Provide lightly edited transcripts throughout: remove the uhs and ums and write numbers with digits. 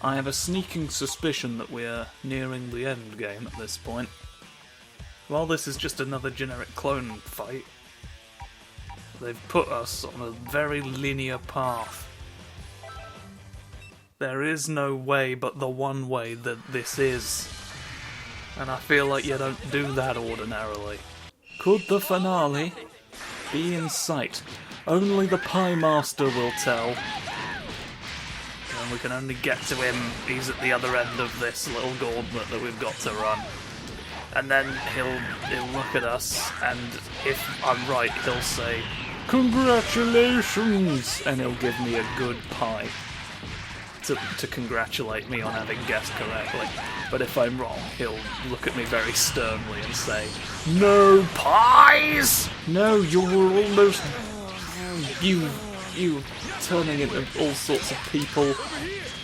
I have a sneaking suspicion that we're nearing the end game at this point. While this is just another generic clone fight, they've put us on a very linear path. There is no way but the one way that this is. And I feel like you don't do that ordinarily. Could the finale be in sight? Only the Pie Master will tell. And we can only get to him, he's at the other end of this little gauntlet that we've got to run. And then he'll look at us, and if I'm right, he'll say, "Congratulations!" and he'll give me a good pie to congratulate me on having guessed correctly. But if I'm wrong, he'll look at me very sternly and say, "No pies! No, you're almost... You turning into all sorts of people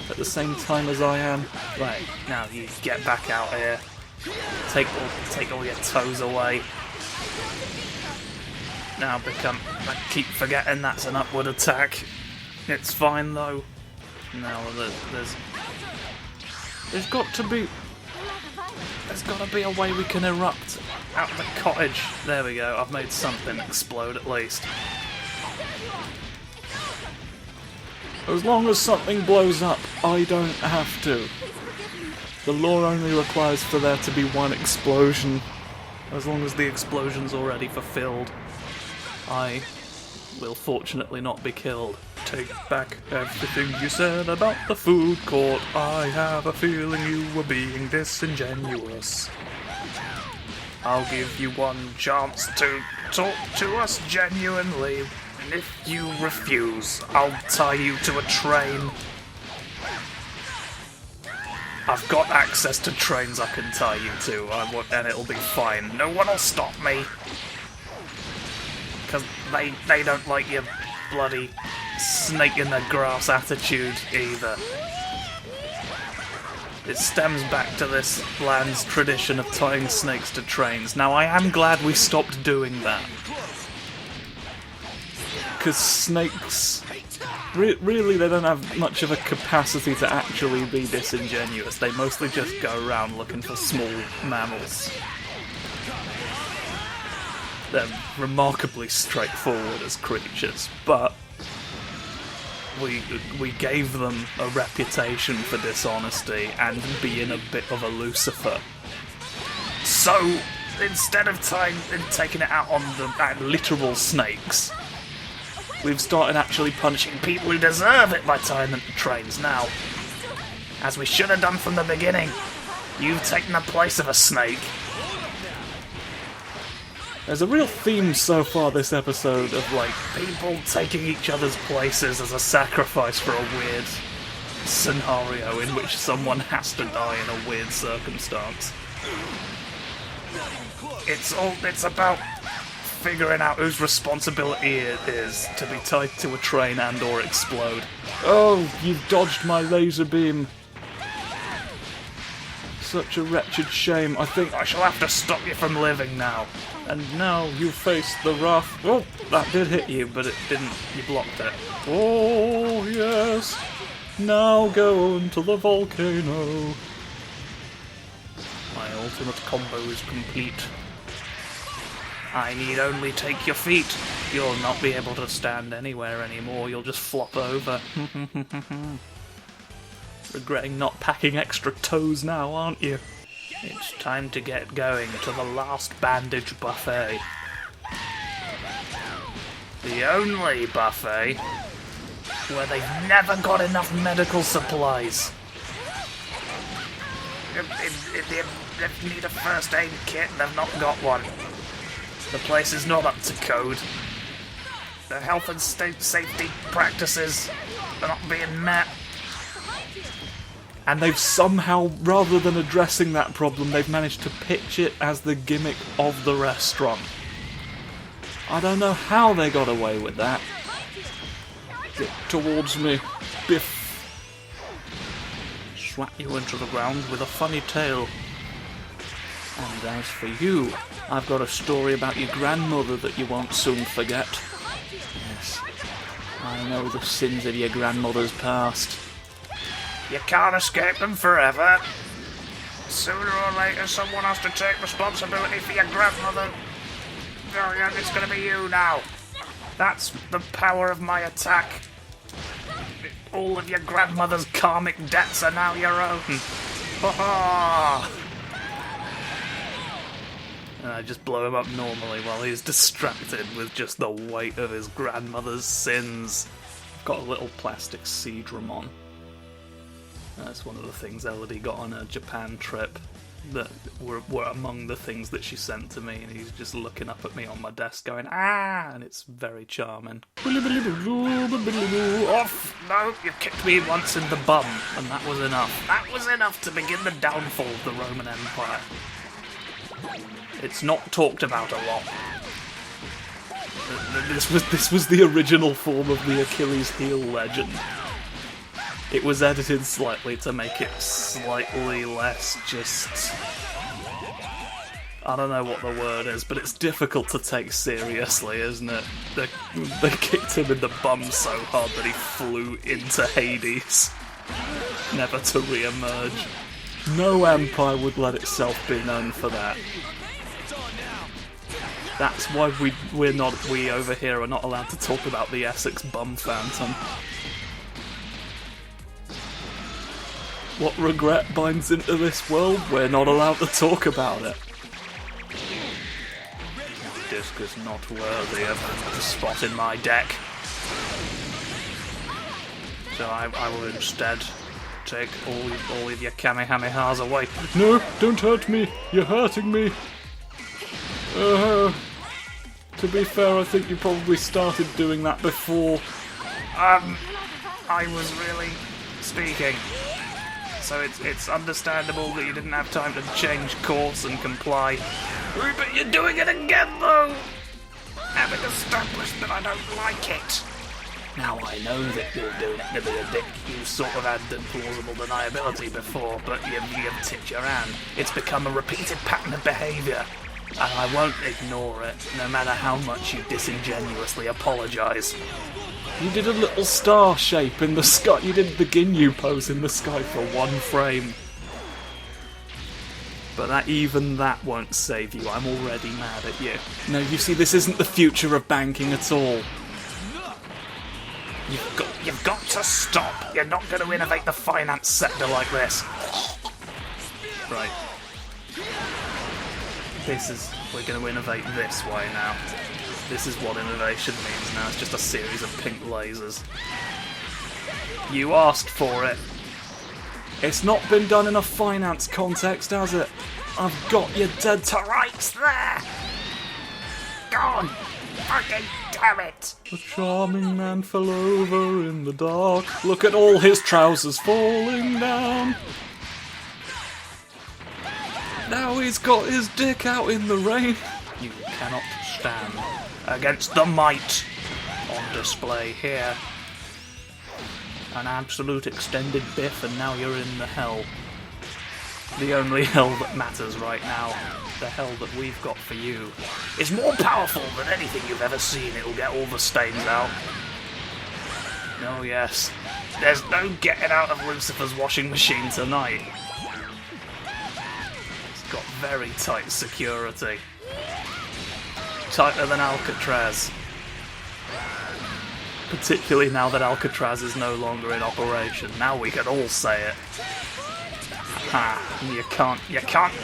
at the same time as I am. Right, now you get back out here. Take all your toes away. Now I keep forgetting that's an upward attack. It's fine though. Now there's got to be a way we can erupt out of the cottage. There we go. I've made something explode at least. As long as something blows up, I don't have to. The lore only requires for there to be one explosion. As long as the explosion's already fulfilled, I will fortunately not be killed. Take back everything you said about the food court. I have a feeling you were being disingenuous. I'll give you one chance to talk to us genuinely. And if you refuse, I'll tie you to a train. I've got access to trains I can tie you to, and it'll be fine. No one will stop me. Because they don't like your bloody snake in the grass attitude either. It stems back to this land's tradition of tying snakes to trains. Now, I am glad we stopped doing that. Because snakes, really, they don't have much of a capacity to actually be disingenuous. They mostly just go around looking for small mammals. They're remarkably straightforward as creatures, but we gave them a reputation for dishonesty and being a bit of a Lucifer. So, instead of taking it out on the literal snakes, we've started actually punishing people who deserve it by tying them to trains now. As we should have done from the beginning. You've taken the place of a snake. There's a real theme so far this episode of, like, people taking each other's places as a sacrifice for a weird scenario in which someone has to die in a weird circumstance. It's about figuring out whose responsibility it is to be tied to a train and or explode. Oh, you've dodged my laser beam. Such a wretched shame. I think I shall have to stop you from living now. And now you face the wrath. Oh, that did hit you, but it didn't. You blocked it. Oh, yes. Now go into the volcano. My ultimate combo is complete. I need only take your feet. You'll not be able to stand anywhere anymore. You'll just flop over. Regretting not packing extra toes now, aren't you? It's time to get going to the last Bandage buffet. The only buffet where they've never got enough medical supplies. They need a first aid kit and they've not got one. The place is not up to code. The health and safety practices are not being met. And they've somehow, rather than addressing that problem, they've managed to pitch it as the gimmick of the restaurant. I don't know how they got away with that. Get towards me, Biff. Swat you into the ground with a funny tail. And as for you, I've got a story about your grandmother that you won't soon forget. Yes, I know the sins of your grandmother's past. You can't escape them forever. Sooner or later, someone has to take responsibility for your grandmother. Oh, yeah, it's gonna be you now. That's the power of my attack. All of your grandmother's karmic debts are now your own. Ha ha! And I just blow him up normally while he's distracted with just the weight of his grandmother's sins. I've got a little plastic Seadram on. That's one of the things Elodie got on her Japan trip that were among the things that she sent to me, and he's just looking up at me on my desk going, ah, and it's very charming. Off! No, you kicked me once in the bum, and that was enough. That was enough to begin the downfall of the Roman Empire. It's not talked about a lot. This was the original form of the Achilles heel legend. It was edited slightly to make it slightly less just... I don't know what the word is, but it's difficult to take seriously, isn't it? They kicked him in the bum so hard that he flew into Hades, never to re-emerge. No empire would let itself be known for that. That's why we over here are not allowed to talk about the Essex bum phantom. What regret binds into this world? We're not allowed to talk about it. This disc is not worthy of the spot in my deck. So I will instead take all of your Kamehamehas away. No, don't hurt me. You're hurting me. To be fair, I think you probably started doing that before. I was really speaking. So it's understandable that you didn't have time to change course and comply. But you're doing it again, though! Having established that I don't like it. Now I know that you're doing it to be a dick. You sort of had the plausible deniability before, but you've tipped your hand. It's become a repeated pattern of behaviour. And I won't ignore it, no matter how much you disingenuously apologise. You did a little star shape in the sky. You did the Ginyu pose in the sky for one frame. But even that won't save you. I'm already mad at you. No, you see, this isn't the future of banking at all. You've got to stop. You're not going to innovate the finance sector like this. Right. We're going to innovate this way now. This is what innovation means now. It's just a series of pink lasers. You asked for it. It's not been done in a finance context, has it? I've got you dead to rights there! Go on! Fucking damn it! The charming man fell over in the dark. Look at all his trousers falling down. Now he's got his dick out in the rain. You cannot stand against the might on display here. An absolute extended biff, and now you're in the hell. The only hell that matters right now, the hell that we've got for you, is more powerful than anything you've ever seen. It'll get all the stains out. Oh yes, there's no getting out of Lucifer's washing machine tonight. It's got very tight security. Tighter than Alcatraz. Particularly now that Alcatraz is no longer in operation. Now we can all say it. Ha! You can't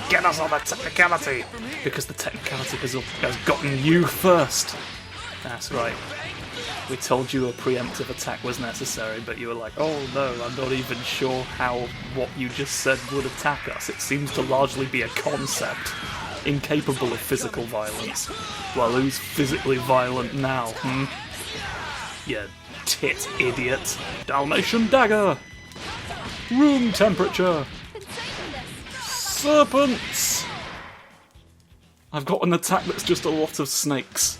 get us on the technicality! Because the technicality has gotten you first. That's right. We told you a preemptive attack was necessary, but you were like, oh no, I'm not even sure how what you just said would attack us. It seems to largely be a concept, incapable of physical violence. Well, who's physically violent now, You tit idiot. Dalmatian dagger! Room temperature! Serpents! I've got an attack that's just a lot of snakes.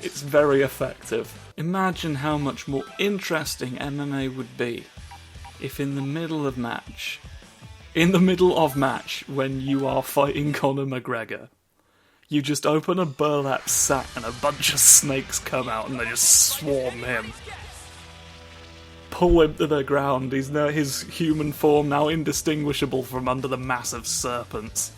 It's very effective. Imagine how much more interesting MMA would be if in the middle of match, when you are fighting Conor McGregor, you just open a burlap sack and a bunch of snakes come out and they just swarm him. pull him to the ground. He's now, his human form now indistinguishable from under the massive serpents.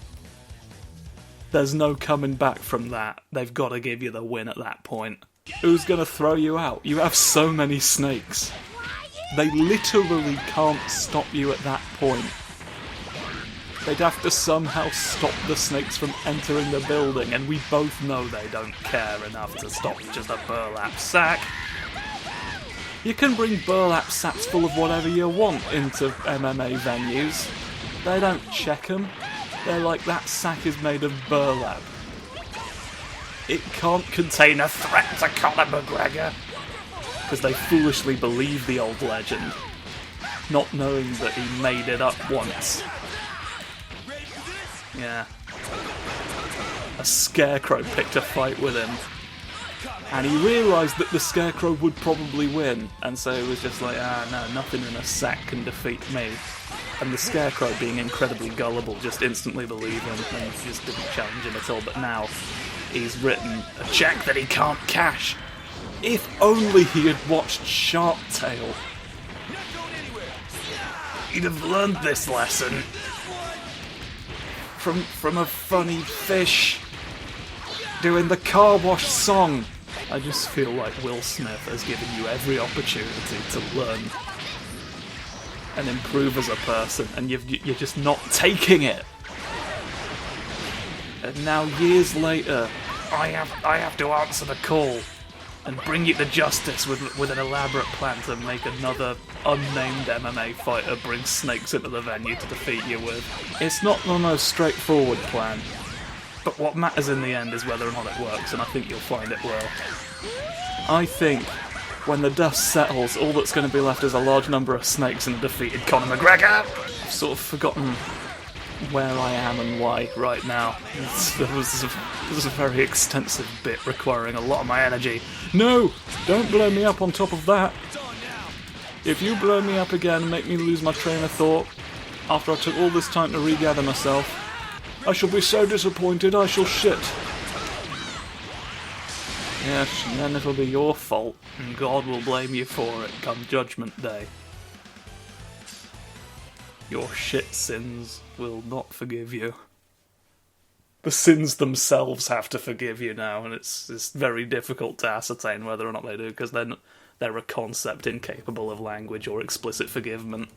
There's no coming back from that. They've got to give you the win at that point. Who's gonna throw you out? You have so many snakes. They literally can't stop you at that point. They'd have to somehow stop the snakes from entering the building, and we both know they don't care enough to stop just a burlap sack. You can bring burlap sacks full of whatever you want into MMA venues. They don't check them. They're like, that sack is made of burlap. It can't contain a threat to Conor McGregor. Because they foolishly believe the old legend, not knowing that he made it up once. Yeah. A scarecrow picked a fight with him. And he realised that the scarecrow would probably win. And so he was just like, no, nothing in a sack can defeat me. And the scarecrow, being incredibly gullible, just instantly believed him and just didn't challenge him at all. But now, he's written a check that he can't cash. If only he had watched Shark Tale. He'd have learned this lesson. From a funny fish doing the car wash song. I just feel like Will Smith has given you every opportunity to learn and improve as a person, and you're just not taking it. And now, years later, I have to answer the call and bring you to justice with an elaborate plan to make another unnamed MMA fighter bring snakes into the venue to defeat you with. It's not the most straightforward plan, but what matters in the end is whether or not it works, and I think you'll find it will. I think when the dust settles, all that's going to be left is a large number of snakes and a defeated Conor McGregor. I've sort of forgotten where I am and why right now. There was a very extensive bit requiring a lot of my energy. No! Don't blow me up on top of that! If you blow me up again and make me lose my train of thought, after I took all this time to regather myself, I shall be so disappointed I shall shit. Yes, and then it'll be your fault, and God will blame you for it come Judgment Day. Your shit sins will not forgive you. The sins themselves have to forgive you now, and it's very difficult to ascertain whether or not they do, because they're a concept incapable of language or explicit forgivement.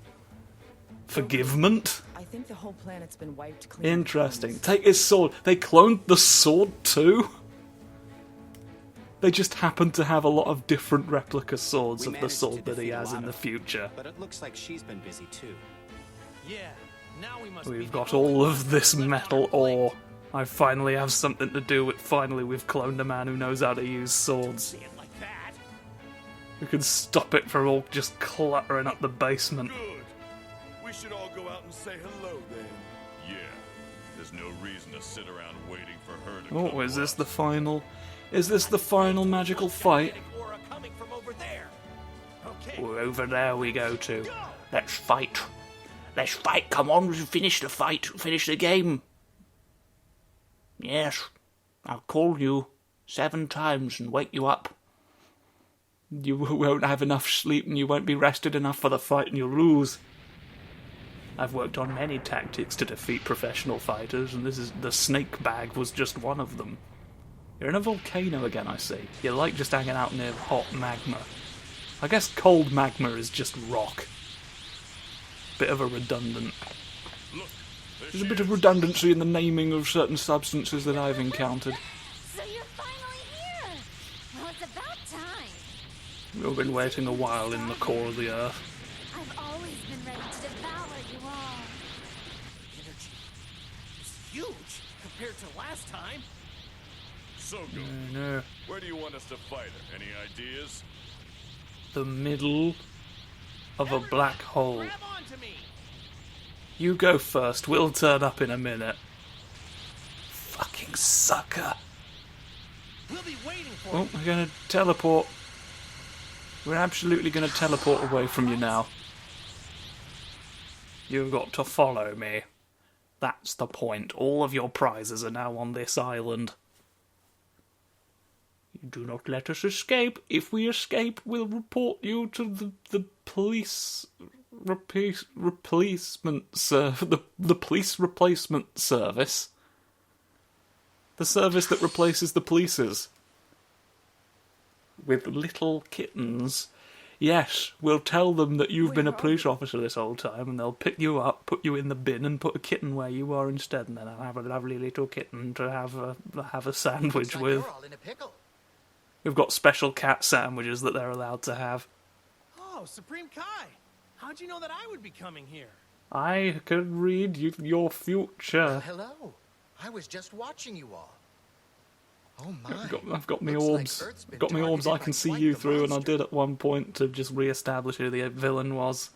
Forgivement? I think the whole planet's been wiped clean. Interesting. Take his sword. They cloned the sword too? They just happen to have a lot of different replica swords of the sword that he has in the future. But it looks like she's been busy too. Yeah, now We've got all of this metal ore. I finally have something to do with finally we've cloned a man who knows how to use swords. We can stop it from all just cluttering up the basement. Good. We should all go out and say hello then. Yeah. There's no reason to sit around waiting for her to Oh, come is to this us. the final? Is this the final magical fight? Well, over there we go to. Let's fight. Let's fight. Come on, finish the fight. Finish the game. Yes, I'll call you 7 times and wake you up. You won't have enough sleep and you won't be rested enough for the fight and you'll lose. I've worked on many tactics to defeat professional fighters, and the snake bag was just one of them. You're in a volcano again, I see. You like just hanging out near hot magma. I guess cold magma is just rock. Bit of a redundant. There's a bit of redundancy in the naming of certain substances that I've encountered. So you're finally here! Well, it's about time. We've been waiting a while in the core of the earth. I've always been ready to devour you all. Energy is huge compared to last time. So good. No. Where do you want us to fight her? Any ideas? The middle of a black hole. Grab onto me. You go first, we'll turn up in a minute. Fucking sucker. We'll be waiting for Oh, you. we're gonna teleport. We're absolutely gonna teleport away from you now. You've got to follow me. That's the point. All of your prizes are now on this island. Do not let us escape. If we escape, we'll report you to the police replacement the police replacement service. The service that replaces the polices. With little kittens. Yes, we'll tell them that you've been a police officer this whole time, and they'll pick you up, put you in the bin, and put a kitten where you are instead, and then I'll have a lovely little kitten to have a sandwich with. You're all in a pickle. We've got special cat sandwiches that they're allowed to have. Oh, Supreme Kai! How'd you know that I would be coming here? I could read your future. Hello. I was just watching you all. Oh my. I've got my Looks like orbs. Earth's been Got my orbs. I targeted can by see quite you the through, and I monster. did at one point to just re-establish who the villain was.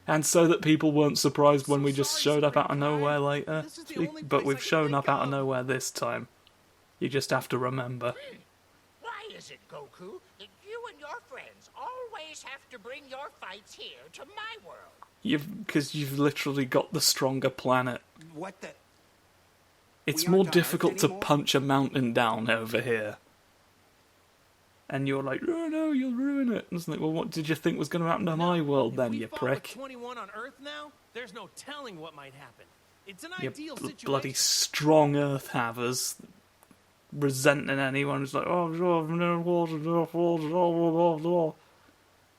And so that people weren't surprised when we just showed up out of nowhere later. This is the only But place I we've can shown think up out of of. nowhere this time. You just have to remember. Why is it, Goku, that you and your friends always have to bring your fights here to my world? Because you've literally got the stronger planet. What the? It's We more aren't on Earth difficult to anymore? punch a mountain down over here. And you're like, oh no, you'll ruin it. And it's like, well, what did you think was going to happen to my world then, If we you fought prick? with 21 on Earth now, there's no telling what might happen. It's an You ideal situation. bloody strong Earth havers resenting anyone who's like, oh, sure, no water, no water, blah, blah, blah.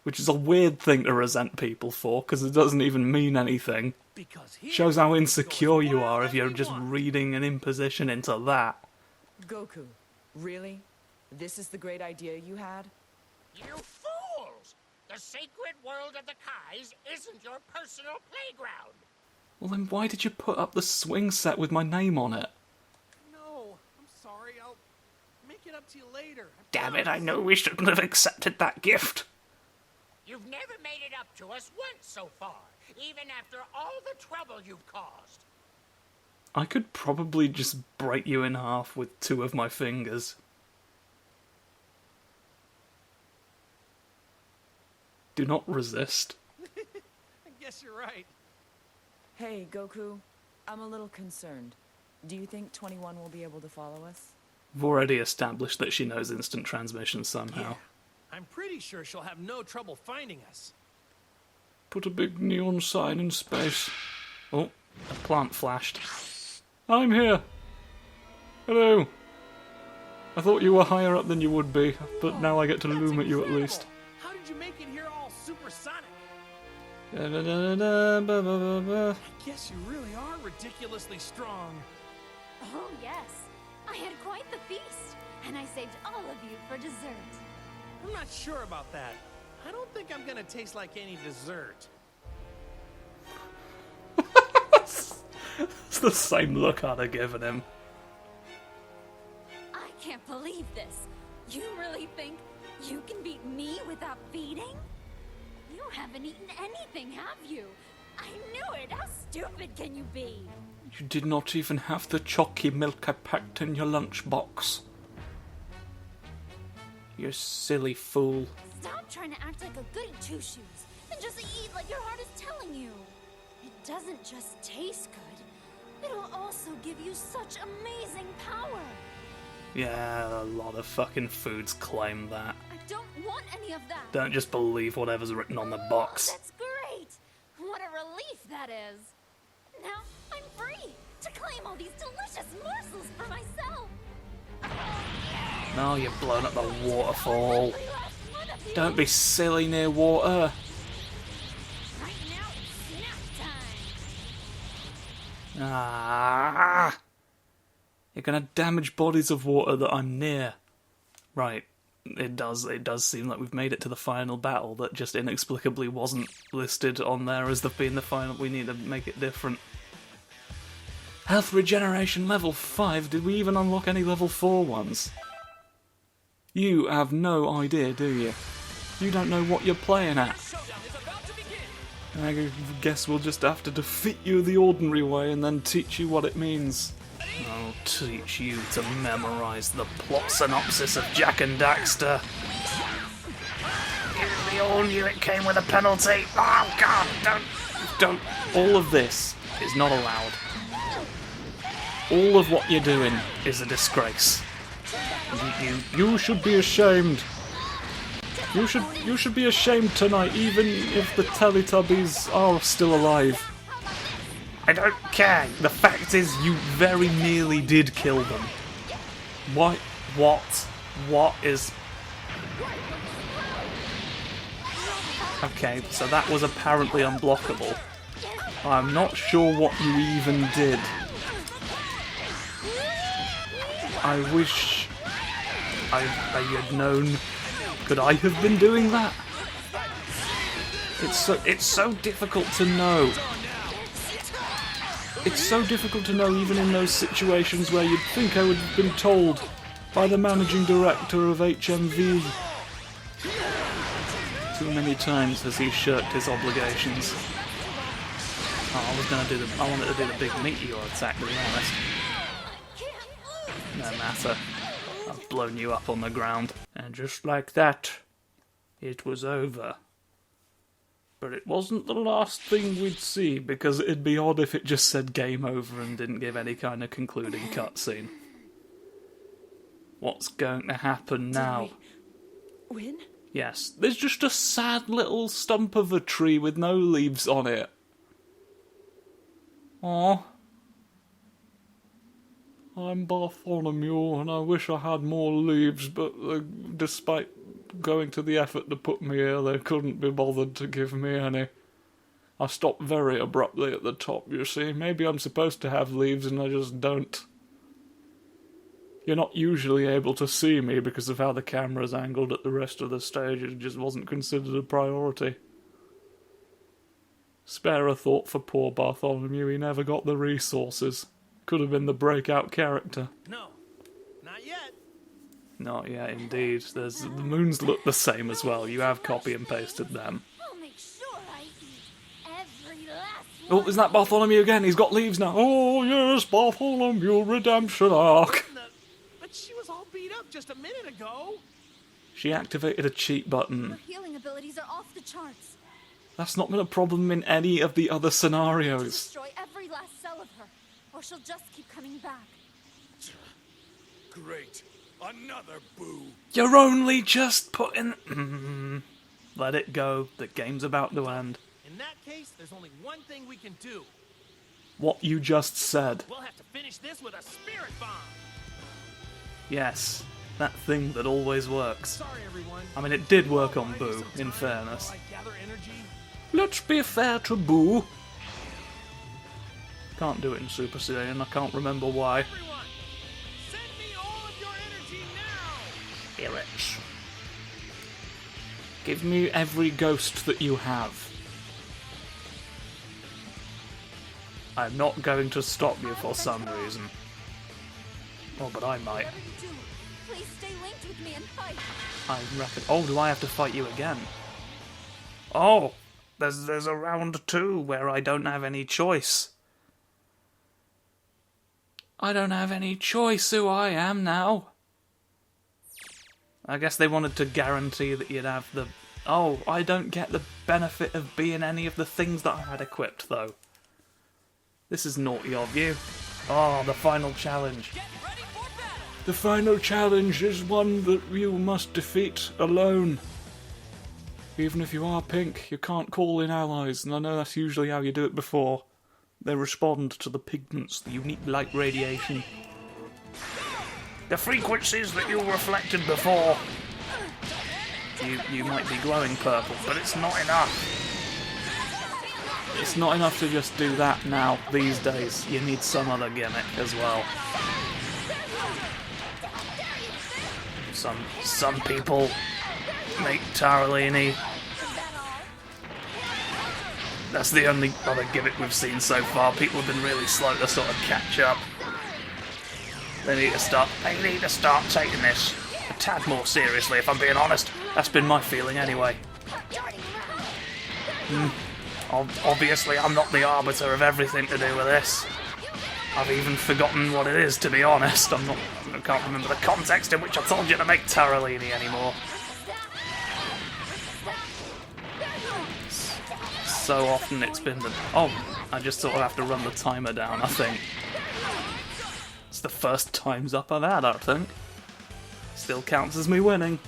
Which is a weird thing to resent people for, because it doesn't even mean anything. Because here, Shows how we go insecure as you wild are as if you're we just want. reading an imposition into that. Goku, really? This is the great idea you had? You fools! The sacred world of the Kais isn't your personal playground. Well then why did you put up the swing set with my name on it? No, I'm sorry. I'll make it up to you later. Damn it, I know we shouldn't have accepted that gift. You've never made it up to us once so far, even after all the trouble you've caused. I could probably just break you in half with 2 of my fingers. Do not resist. I guess you're right. Hey, Goku, I'm a little concerned. Do you think 21 will be able to follow us? We've already established that she knows instant transmission somehow. I'm pretty sure she'll have no trouble finding us. Put a big neon sign in space. Oh, a plant flashed. I'm here. Hello. I thought you were higher up than you would be, but now I get to That's loom at you at incredible. least. How did you make it here all supersonic? Da-da-da-da-ba-ba-ba-ba. I guess you really are ridiculously strong. Oh, yes. I had quite the feast, and I saved all of you for dessert. I'm not sure about that. I don't think I'm gonna taste like any dessert. It's the same look I'd have given him. I can't believe this. You really think you can beat me without feeding? You haven't eaten anything, have you? I knew it! How stupid can you be? You did not even have the chalky milk I packed in your lunchbox. You silly fool. Stop trying to act like a goody two-shoes and just eat like your heart is telling you. It doesn't just taste good. It'll also give you such amazing power. Yeah, a lot of fucking foods claim that. I don't want any of that. Don't just believe whatever's written on the box. That's great. What a relief that is. Now I'm free to claim all these delicious morsels for myself. No, you've blown up the waterfall. Every last one of you. Don't be silly near water. Right now it's snack time. Ah! You're gonna damage bodies of water that I'm near. Right. It does seem like we've made it to the final battle that just inexplicably wasn't listed on there as being the final. We need to make it different. Health regeneration level 5. Did we even unlock any level 4 ones? You have no idea, do you? You don't know what you're playing at. I guess we'll just have to defeat you the ordinary way and then teach you what it means. I'll teach you to memorize the plot synopsis of Jak and Daxter. We all knew it came with a penalty. Oh God, Don't. All of this is not allowed. All of what you're doing is a disgrace. You should be ashamed. You should be ashamed tonight, even if the Teletubbies are still alive. I don't care. The fact is, you very nearly did kill them. What is... Okay, so that was apparently unblockable. I'm not sure what you even did. I wish I had known. Could I have been doing that? It's so difficult to know. It's so difficult to know even in those situations where you'd think I would have been told by the managing director of HMV. Too many times has he shirked his obligations. Oh, I wanted to do the big meteor attack, to be honest. No matter. I've blown you up on the ground. And just like that, it was over. But it wasn't the last thing we'd see, because it'd be odd if it just said game over and didn't give any kind of concluding cutscene. What's going to happen now? Win? Yes, there's just a sad little stump of a tree with no leaves on it. Aww. I'm Bartholomew, and I wish I had more leaves, but despite going to the effort to put me here, they couldn't be bothered to give me any. I stopped very abruptly at the top, you see. Maybe I'm supposed to have leaves and I just don't. You're not usually able to see me because of how the camera's angled at the rest of the stage. It just wasn't considered a priority. Spare a thought for poor Bartholomew, he never got the resources. Could have been the breakout character. No, not yet. Not yet, indeed. The moons look the same as well. You have copy and pasted them. I'll make sure I eat every last Oh, one. is that Bartholomew again? He's got leaves now. Oh, yes, Bartholomew redemption arc. But she was all beat up just a minute ago. She activated a cheat button. Her healing abilities are off the charts. That's not been a problem in any of the other scenarios. Destroy every last cell of her, or she'll just keep coming back. Great. Another boo. You're only just putting... Let it go. The game's about to end. In that case, there's only one thing we can do. What you just said. We'll have to finish this with a spirit bomb. Yes. That thing that always works. Sorry, everyone. I mean, it did work on Boo, in fairness. I gather energy. Let's be fair to Boo. Can't do it in Super Saiyan, I can't remember why. Everyone, send me all of your energy now. Spirits. Give me every ghost that you have. I'm not going to stop you for some reason. Oh, but I might. Whatever you do, please stay linked with me and fight. I reckon... Oh, do I have to fight you again? Oh, there's a round 2 where I don't have any choice. I don't have any choice who I am now. I guess they wanted to guarantee that you'd have the... Oh, I don't get the benefit of being any of the things that I had equipped, though. This is naughty of you. Oh, the final challenge. The final challenge is one that you must defeat alone. Even if you are pink, you can't call in allies, and I know that's usually how you do it before. They respond to the pigments, the unique light radiation. The frequencies that you reflected before. You might be glowing purple, But it's not enough. it's not enough to just do that now, these days. You need some other gimmick as well. Some people make Taralini. That's the only other gimmick we've seen so far. People have been really slow to sort of catch up. They need to start taking this a tad more seriously, if I'm being honest. That's been my feeling anyway. Obviously, I'm not the arbiter of everything to do with this. I've even forgotten what it is, to be honest. I can't remember the context in which I told you to make Taralini anymore. So often it's been the... Oh, I just sort of have to run the timer down, I think. It's the first time's up I've had, I think. Still counts as me winning.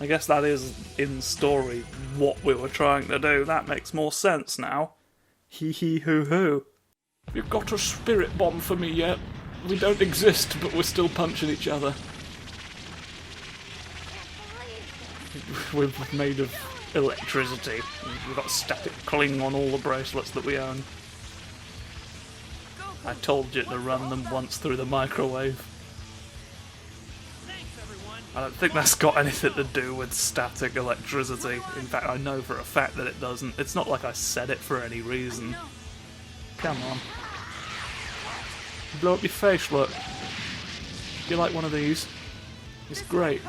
I guess that is, in story, what we were trying to do. That makes more sense now. Hee hee hoo hoo. You've got a spirit bomb for me yet? We don't exist, but we're still punching each other. We're made of electricity. We've got static cling on all the bracelets that we own. I told you to run them once through the microwave. I don't think that's got anything to do with static electricity. In fact, I know for a fact that it doesn't. It's not like I said it for any reason. Come on. Blow up your face, look. You like one of these? It's great.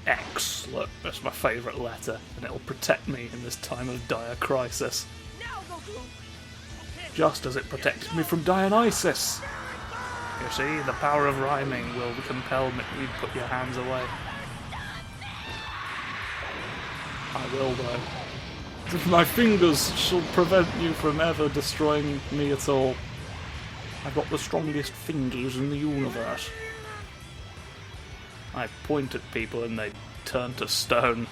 X, look, that's my favourite letter, and it'll protect me in this time of dire crisis. Just as it protected me from Dionysus. You see, the power of rhyming will compel me to put your hands away. I will, though. My fingers shall prevent you from ever destroying me at all. I've got the strongest fingers in the universe. I point at people and they turn to stone.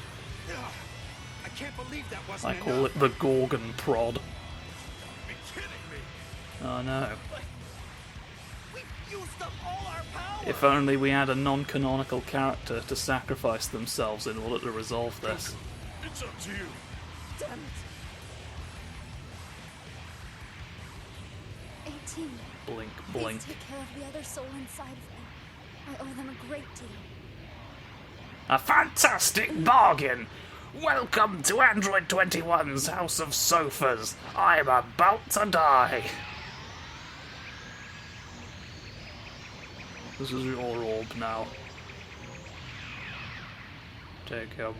I can't believe that wasn't I call it the Gorgon Prod. Oh no. If only we had a non-canonical character to sacrifice themselves in order to resolve this. It's up to you. Damn it. 18. Blink, blink. Please take care of the other soul inside of me. I owe them a great deal. A fantastic bargain! Welcome to Android 21's House of Sofas. I'm about to die. This is your orb now. Take him.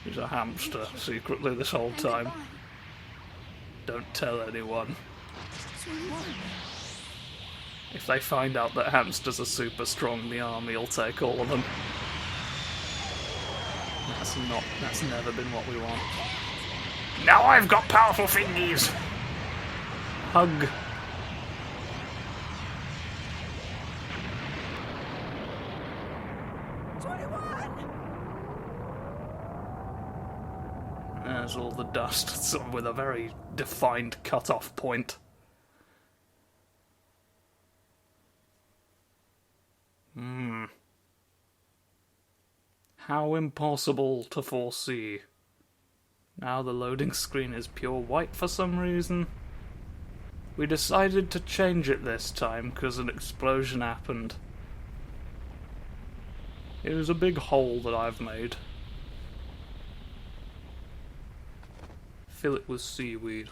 He's a hamster, secretly this whole time. Don't tell anyone. If they find out that hamsters are super strong, the army will take all of them. That's never been what we want. Now I've got powerful fingies! Hug. There's all the dust, sort of with a very defined cut-off point. How impossible to foresee. Now the loading screen is pure white for some reason. We decided to change it this time because an explosion happened. It was a big hole that I've made. Fill it with seaweed.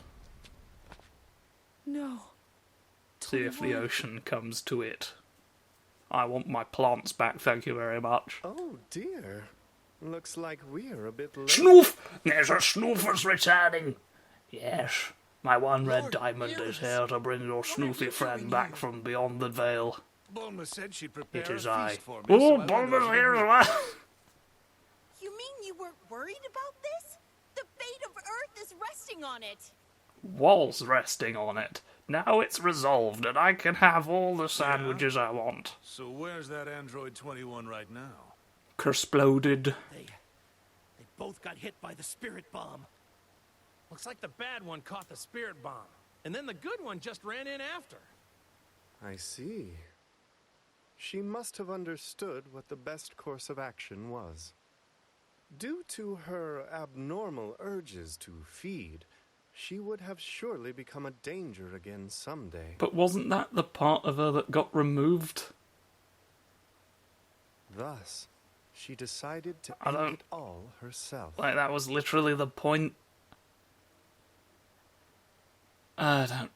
No. See if the ocean comes to it. I want my plants back, thank you very much. Oh dear. Looks like we're a bit late. Snoof! There's a snoofer's returning. Yes, my one red diamond is here to bring your snoofy friend back from beyond the veil. Bulma said she'd prepare It is a I. feast for me. Oh, so I Bulma's wondered- here as well. You mean you weren't worried about this? The fate of Earth is resting on it. Was resting on it. Now it's resolved and I can have all the sandwiches I want. So where's that Android 21 right now? Kersploded. They both got hit by the spirit bomb. Looks like the bad one caught the spirit bomb, and then the good one just ran in after. I see. She must have understood what the best course of action was. Due to her abnormal urges to feed, she would have surely become a danger again someday. But wasn't that the part of her that got removed? Thus, she decided to I end don't- it all herself. Like, that was literally the point. I don't...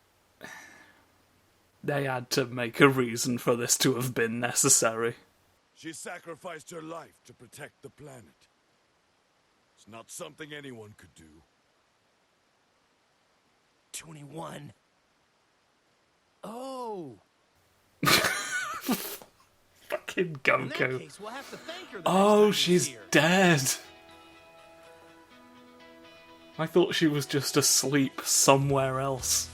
They had to make a reason for this to have been necessary. She sacrificed her life to protect the planet. It's not something anyone could do. 21. Oh! Fucking In that Goku. case, we'll have to thank her the next Oh, time she's we see her. dead. I thought she was just asleep somewhere else.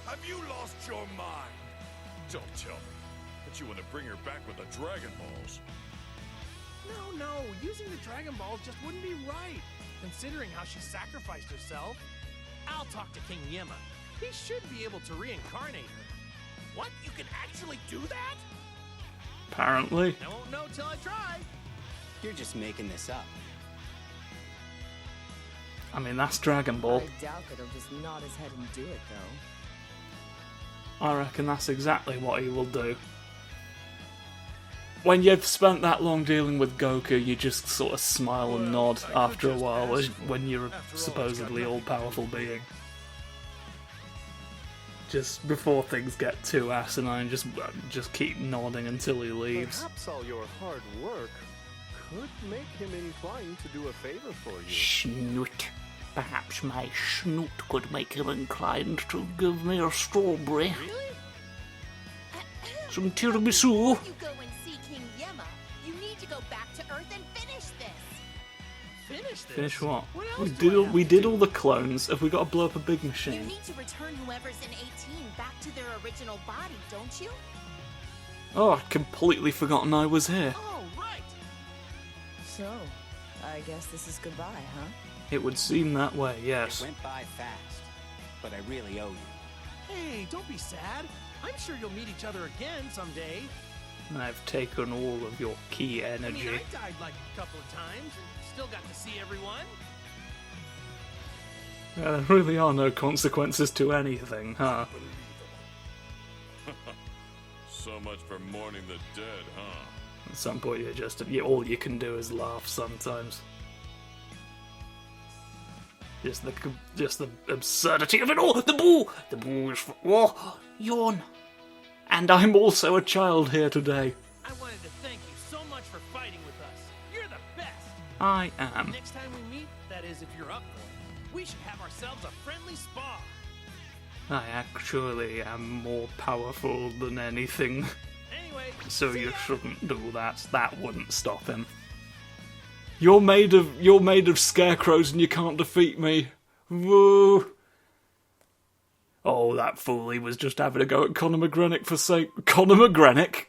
Have you lost your mind? Don't tell me that you want to bring her back with the Dragon Balls. No, using the Dragon Balls just wouldn't be right, considering how she sacrificed herself. I'll talk to King Yema. He should be able to reincarnate her. What? You can actually do that? Apparently. I won't know till I try. You're just making this up. I mean, that's Dragon Ball. I doubt that he'll just nod his head and do it, though. I reckon that's exactly what he will do. When you've spent that long dealing with Goku, you just sort of smile and nod after a while when you're a supposedly all-powerful being. Just before things get too asinine, just keep nodding until he leaves. Perhaps all your hard work could make him inclined to do a favor for you. Snoot. Perhaps my snoot could make him inclined to give me a strawberry. Really? Some tiramisu. You go and see King Yema. You need to go back to Earth and finish this. Finish this? Finish what? What else We did all the clones. Have we got to blow up a big You machine? need to return whoever's in 18 back to their original body, don't you? Oh, I'd completely forgotten I was here. Oh, right. So, I guess this is goodbye, huh? It would seem that way, It yes. went by fast, but I really owe you. Hey, don't be sad. I'm sure you'll meet each other again someday. I've taken all of your key I mean, energy. I died like a couple of times and still got to see everyone. Yeah, there really are no consequences to anything, huh? So much for mourning the dead, huh? At some point, all you can do is laugh sometimes. Just the absurdity of it all. The boo is for yawn. And I'm also a child here today. I wanted to thank you so much for fighting with us. You're the best. I am. Next time we meet, that is, if you're up for it, we should have ourselves a friendly spar. I actually am more powerful than anything. Anyway, So see you ya. shouldn't do that. That wouldn't stop him. You're made of scarecrows and you can't defeat me. Woo! Oh, that fool, he was just having a go at Conor McGrennick for sake. Conor McGrennick?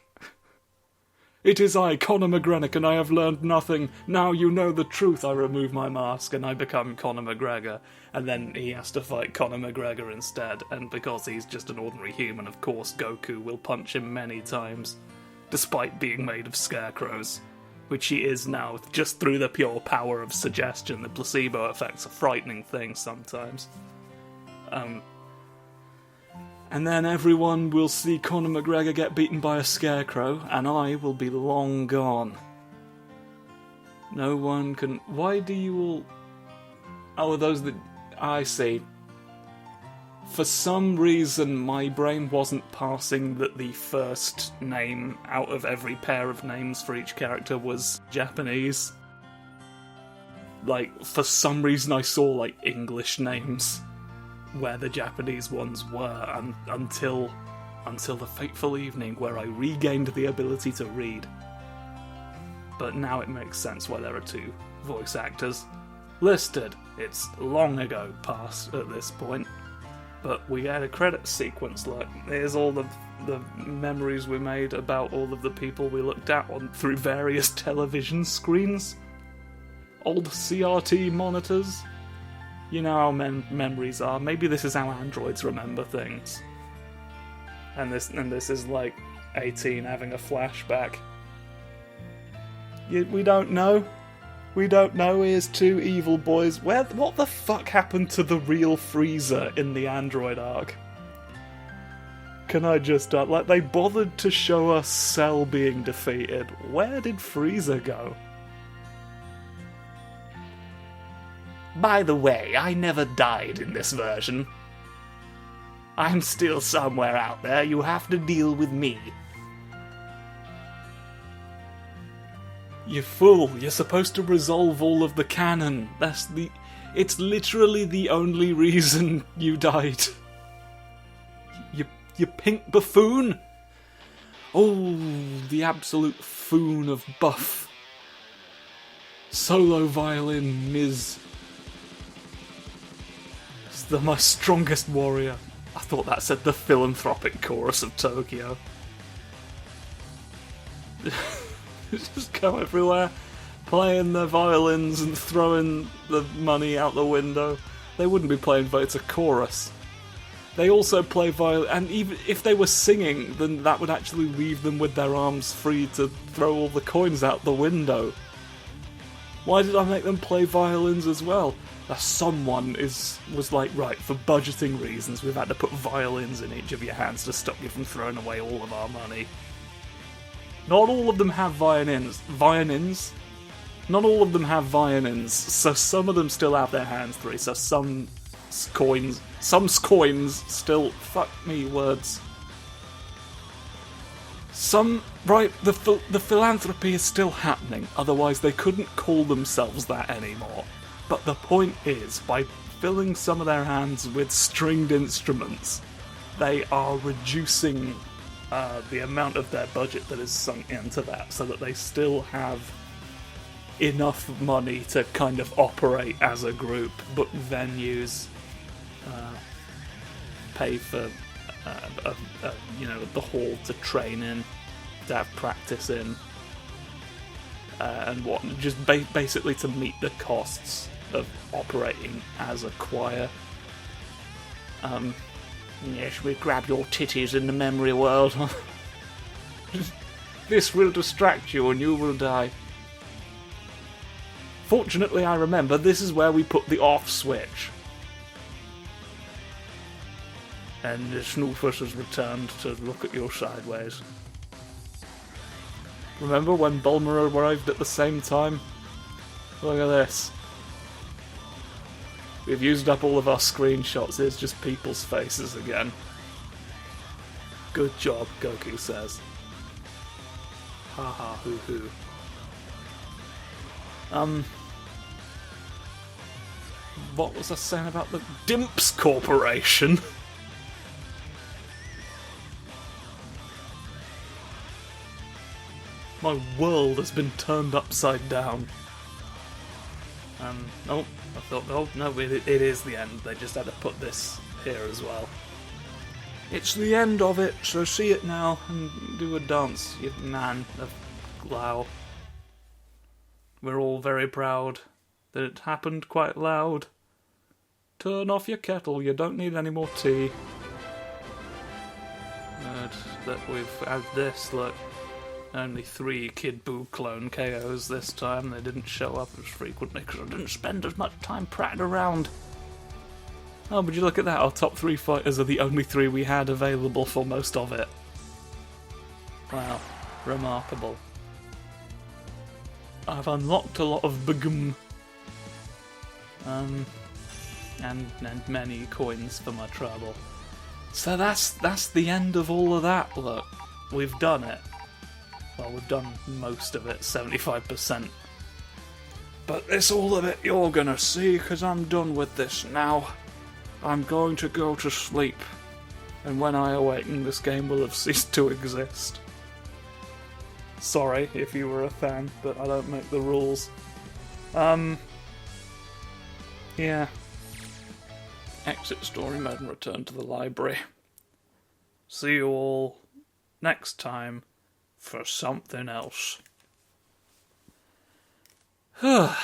It is I, Conor McGrennick, and I have learned nothing. Now you know the truth. I remove my mask and I become Conor McGregor. And then he has to fight Conor McGregor instead. And because he's just an ordinary human, of course, Goku will punch him many times. Despite being made of scarecrows. Which he is now, just through the pure power of suggestion. The placebo effect's a frightening thing sometimes. And then everyone will see Conor McGregor get beaten by a scarecrow, and I will be long gone. No one can... Why do you all... Oh, are those that... I see. For some reason, my brain wasn't parsing that the first name out of every pair of names for each character was Japanese. Like, for some reason I saw, like, English names where the Japanese ones were, and until the fateful evening where I regained the ability to read. But now it makes sense why there are two voice actors listed. It's long ago past at this point. But we had a credit sequence, like, here's all the memories we made about all of the people we looked at through various television screens. Old CRT monitors. You know how memories are. Maybe this is how androids remember things. And this is like 18 having a flashback. We don't know. We don't know. Here's two evil boys. What the fuck happened to the real Frieza in the Android arc? Can I just like, they bothered to show us Cell being defeated. Where did Frieza go? By the way, I never died in this version. I'm still somewhere out there. You have to deal with me. You fool, you're supposed to resolve all of the canon. It's literally the only reason you died. You pink buffoon. Oh, the absolute foon of buff. Solo violin Ms. It's my strongest warrior. I thought that said the philanthropic chorus of Tokyo. just go everywhere, playing their violins and throwing the money out the window. They wouldn't be playing, but it's a chorus. They also play violin, and even if they were singing, then that would actually leave them with their arms free to throw all the coins out the window. Why did I make them play violins as well? Someone was like, right, for budgeting reasons, we've had to put violins in each of your hands to stop you from throwing away all of our money. Not all of them have violins. Not all of them have violins, so some of them still have their hands free, so some coins still, fuck me, words. The philanthropy is still happening, otherwise they couldn't call themselves that anymore. But the point is, by filling some of their hands with stringed instruments, they are reducing the amount of their budget that is sunk into that, so that they still have enough money to kind of operate as a group, book venues, pay for the hall to train in, to have practice in, and what, just basically to meet the costs of operating as a choir. Yes, we grab your titties in the memory world. This will distract you and you will die. Fortunately, I remember this is where we put the off switch. And the Snoofus has returned to look at you sideways. Remember when Bulmer arrived at the same time? Look at this. We've used up all of our screenshots, here's just people's faces again. Good job, Goku says. Ha ha hoo hoo. What was I saying about the Dimps Corporation? My world has been turned upside down. Oh, I thought, oh no, it is the end. They just had to put this here as well. It's the end of it, so see it now and do a dance, you man of Lao. We're all very proud that it happened quite loud. Turn off your kettle, you don't need any more tea. Good that we've had this, look. Only 3 Kid Buu clone KOs this time. They didn't show up as frequently because I didn't spend as much time prattling around. Oh, would you look at that? Our top 3 fighters are the only 3 we had available for most of it. Wow, remarkable. I've unlocked a lot of Bagum. And many coins for my trouble. So that's the end of all of that, look. We've done it. Well, we've done most of it, 75%. But this all of it you're gonna see, because I'm done with this now. I'm going to go to sleep. And when I awaken, this game will have ceased to exist. Sorry if you were a fan, but I don't make the rules. Yeah. Exit story mode and return to the library. See you all next time for something else. Can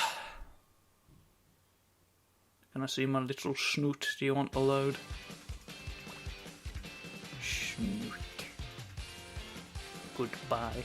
I see my little snoot? Do you want to load? Snoot. Goodbye.